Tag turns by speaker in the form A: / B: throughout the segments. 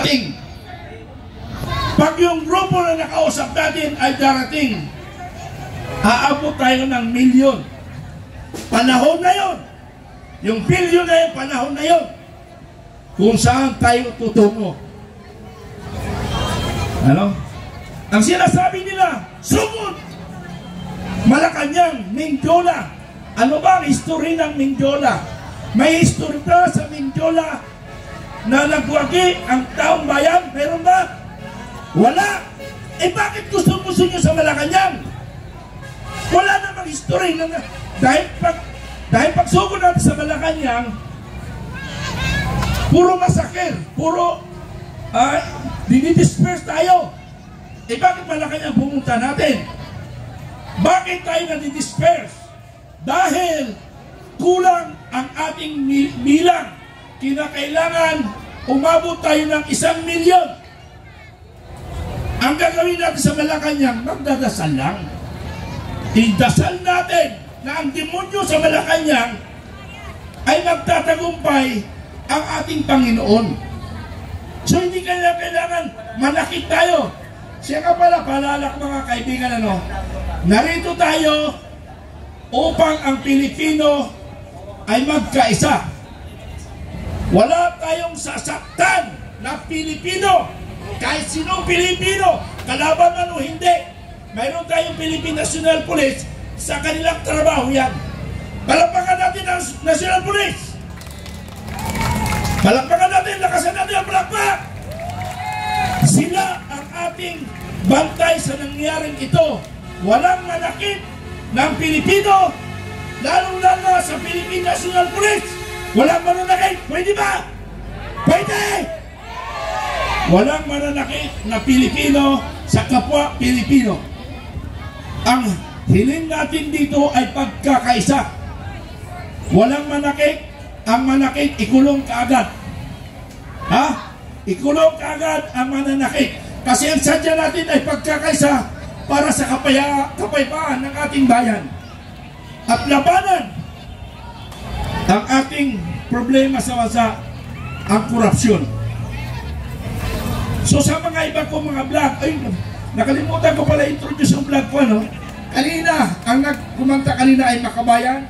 A: darating. Pag yung grupo na nakausap natin ay darating, aabot tayo ng milyon. Panahon na yon. Yung bilyon na yun, panahon na yon. Kung saan tayo tutungo. Ano? Ang sinasabi nila, sugod! Malacanang, Mindiola. Ano ba ang history ng Mindiola? May history ba sa Mindiola na nagwagi ang taong bayan? Meron ba? Wala. Eh bakit gusto nyo sa Malacanang? Wala namang history. Dahil pagsugod natin sa Malacanang, puro masakir, puro dinidisperse tayo. Eh bakit Malacanang pumunta natin? Bakit tayo nadidisperse? Dahil kulang ang ating bilang. Kinakailangan umabot tayo ng 1 milyon. Ang gagawin natin sa Malacanang, magdadasal lang. Idasal natin na ang demonyo sa Malacanang ay magtatagumpay ang ating Panginoon. So hindi kailangan manakit tayo. Siya nga pala, paalala ko mga kaibigan, narito tayo upang ang Pilipino ay magkaisa. Wala tayong sasaktan na Pilipino. Kahit sinong Pilipino, kalaban man o hindi. Mayroon tayong Philippine National Police, sa kanilang trabaho yan. Palakpakan natin ang National Police. Palakpakan natin, lakasan natin ang palakpak. Sila ang ating bantay sa nangyaring ito. Walang manakit ng Pilipino, lalong-lalo sa Philippine National Police. Walang mananakit. Pwede ba? Pwede! Walang mananakit na Pilipino sa kapwa Pilipino. Ang hiling natin dito ay pagkakaisa. Walang manakit. Ang manakit, ikulong kaagad. Ha? Ikulong kaagad ang mananakit. Kasi ang sadya natin ay pagkakaisa para sa kapayapaan ng ating bayan. At labanan ang ating problema sa bansa, ang korupsyon. So sa mga iba ko mga vlog, ay nakalimutan ko pala introduce ang vlog ko, Kanina, ang nagkumanta kanina ay Makabayan.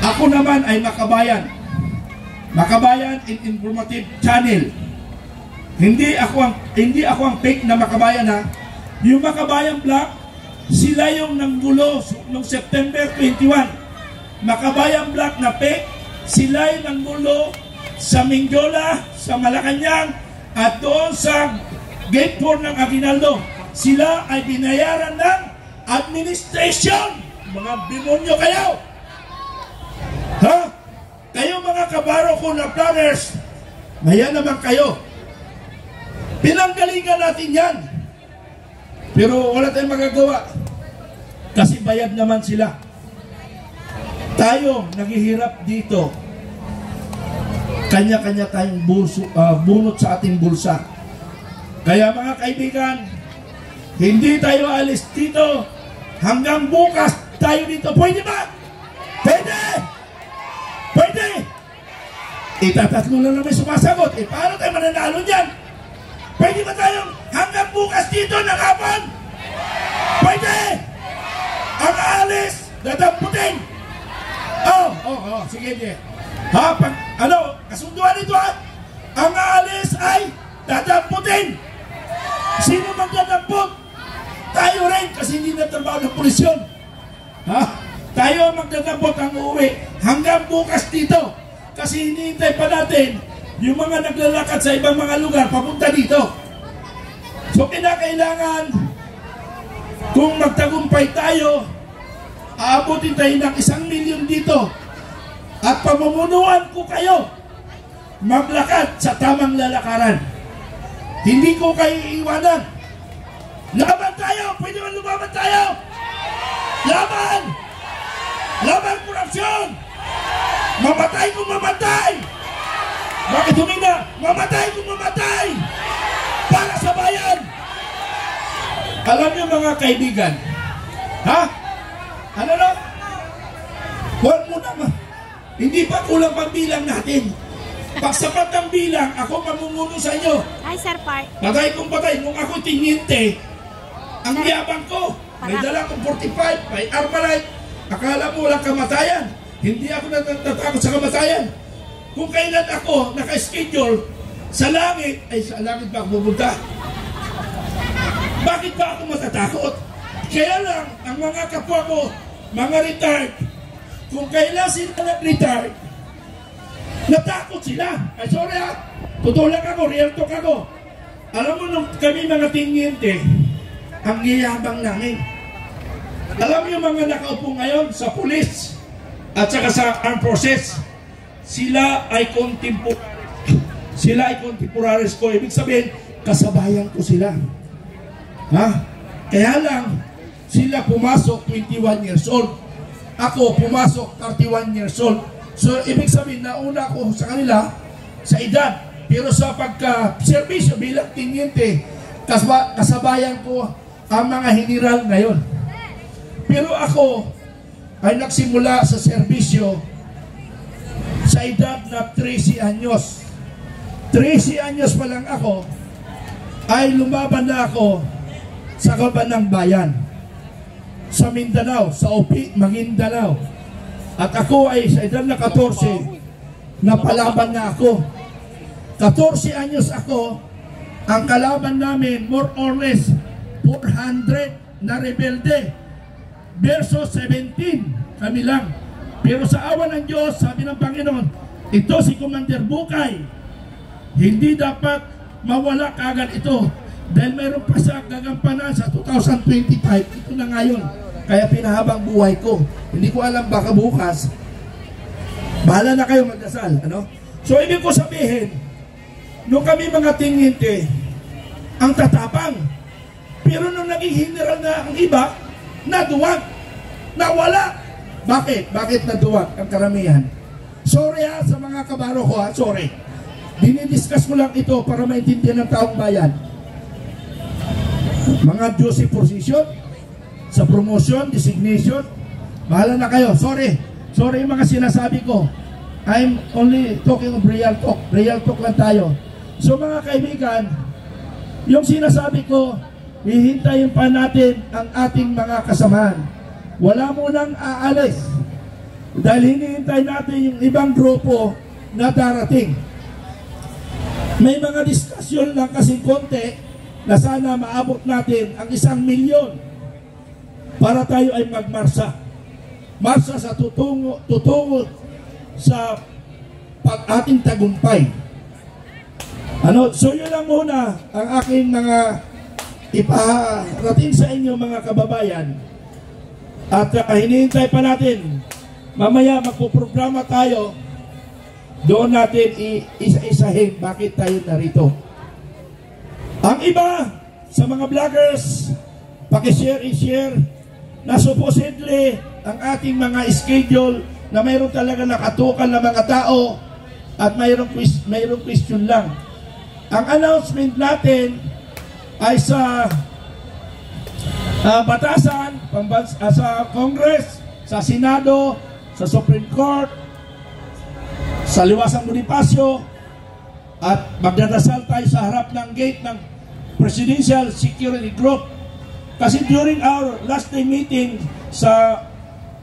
A: Ako naman ay Makabayan. Makabayan in Informative Channel. Hindi ako ang fake na Makabayan, ha. Yung Makabayan vlog, sila yung nanggulo noong September 21. Makabayan vlog na fake, sila yung nanggulo sa Mindiola, sa Malacanang, at doon sa Gate 4 ng Aguinaldo. Sila ay binayaran ng administration. Mga demonyo kayo. Ha? Kayo mga kabaro ko na planners, maya naman kayo. Pinanggalingan natin yan. Pero wala tayong magagawa. Kasi bayad naman sila. Tayo, naghihirap dito. Kanya-kanya tayong bunot sa ating bulsa. Kaya mga kaibigan, hindi tayo alis dito hanggang bukas tayo dito. Pwede ba? Pwede! Pwede! Itatatlo lang naman sumasagot. Paano tayo mananalo dyan? Pwede ba tayong hanggang bukas dito ng hapon? Pwede! Ang alis, dadamputin! Sige. Ha? Kasunduan ito, ha? Ang alis ay dadamputin! Sino magdadampot? Tayo rin, kasi hindi na trabaho ng pulis yun. Ha? Tayo magdadampot ang uuwi hanggang bukas dito. Kasi hinihintay pa natin yung mga naglalakad sa ibang mga lugar papunta dito. So kinakailangan, kung magtagumpay tayo, aabutin tayo ng 1 milyon dito. At pamumunuan ko kayo maglakad sa tamang lalakaran. Hindi ko kayo iiwanan. Laban tayo! Pwede ba lumaban tayo? Laban! Laban korupsyon! Mamatay kung mamatay! Bakit humina? Mamatay kung mamatay! Para sa bayan! Alam niyo mga kaibigan, ha? Ano na? Huwag mo naman. Hindi pa kulang pambilang natin. Pag sapat ang bilang, ako mamumuno sa inyo.
B: Hi, Sir Park.
A: Patay kung patay. Kung ako tiniente, ang yabang ko, may dala kong 45, may Armalite. Akala mo walang kamatayan. Hindi ako natatakot sa kamatayan. Kung kailan ako naka-schedule sa langit, ay sa langit ba ako pupunta? Bakit ba ako matatakot? Kaya lang, ang mga kapwa ko, mga retired, kung kailan sila nag-retired, natakot sila. Ay sorry ha, tutulak ako, real talk ako. Alam mo nung kami mga tiniente, ang yayabang namin. Alam mo yung mga nakaupo ngayon sa police at saka sa armed forces, sila ay contemporaries ko. Ibig sabihin, kasabayan ko sila. Ha? Kaya lang, sila pumasok 21 years old. Ako pumasok 31 years old. So, ibig sabihin, nauna ko sa kanila sa edad. Pero sa pagka-servisyo bilang tiniente, kasabayan ko ang mga general ngayon. Pero ako ay nagsimula sa serbisyo sa edad na 13 anyos. 13 anyos pa lang ako, ay lumaban na ako sa Kabanang Bayan, sa Mindanao, sa Opi, Maguindanao. At ako ay sa edad na 14, napalaban na ako. 14 anyos ako, ang kalaban namin, more or less, 400 na rebelde. Versus 17, kami lang. Pero sa awa ng Diyos, sabi ng Panginoon, ito si Commander Bukay, hindi dapat mawala kagad ito. Dahil mayroon pa sa gagampanan sa 2025, ito na ngayon. Kaya pinahabang buhay ko. Hindi ko alam, baka bukas, bahala na kayo magdasal. Ano? So, ibig ko sabihin, nung kami mga tiniente, ang tatapang. Pero nung naging general na ang iba, naduwag, nawala. Bakit? Bakit naduwag ang karamihan? Sorry ha, sa mga kabaro ko ha, sorry. Dinidiscuss ko lang ito para maintindihan ng taong bayan. Mga Joseph position, sa promotion, designation, bahala na kayo, sorry. Sorry yung mga sinasabi ko. I'm only talking of real talk. Real talk lang tayo. So mga kaibigan, yung sinasabi ko, hihintayin pa natin ang ating mga kasamahan. Wala mo nang aalis. Dahil hinihintay natin yung ibang grupo na darating. May mga diskusyon lang kasing konti na sana maabot natin ang 1 milyon para tayo ay magmarsa. Marsa sa tutungo sa ating tagumpay. So yun lang muna ang aking mga iparating sa inyo mga kababayan. At hinihintay pa natin, mamaya magpuprograma tayo, doon natin isa-isahin bakit tayo narito. Ang iba sa mga vloggers, pakishare na supposedly ang ating mga schedule na mayroon talaga nakatukan na mga tao at mayroong question lang. Ang announcement natin ay sa batasan, sa Congress, sa Senado, sa Supreme Court, sa Liwasang Bonifacio, at magdadasal tayo sa harap ng gate ng Presidential Security Group. Kasi during our last day meeting sa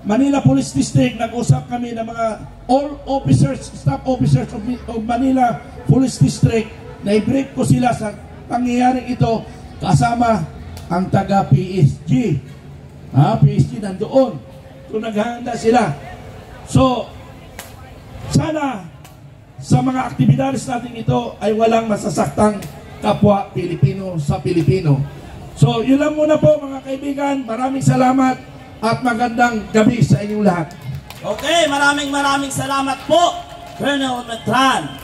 A: Manila Police District, nag-usap kami ng mga all officers, staff officers of Manila Police District, na i-brief ko sila sa pangyayaring ito kasama ang taga PSG. PSG nandoon. So naghahanda sila. So sana sa mga aktibidades natin ito ay walang masasaktang kapwa Pilipino sa Pilipino. So yun lang muna po mga kaibigan. Maraming salamat at magandang gabi sa inyong lahat.
C: Okay, maraming salamat po, Colonel Metran.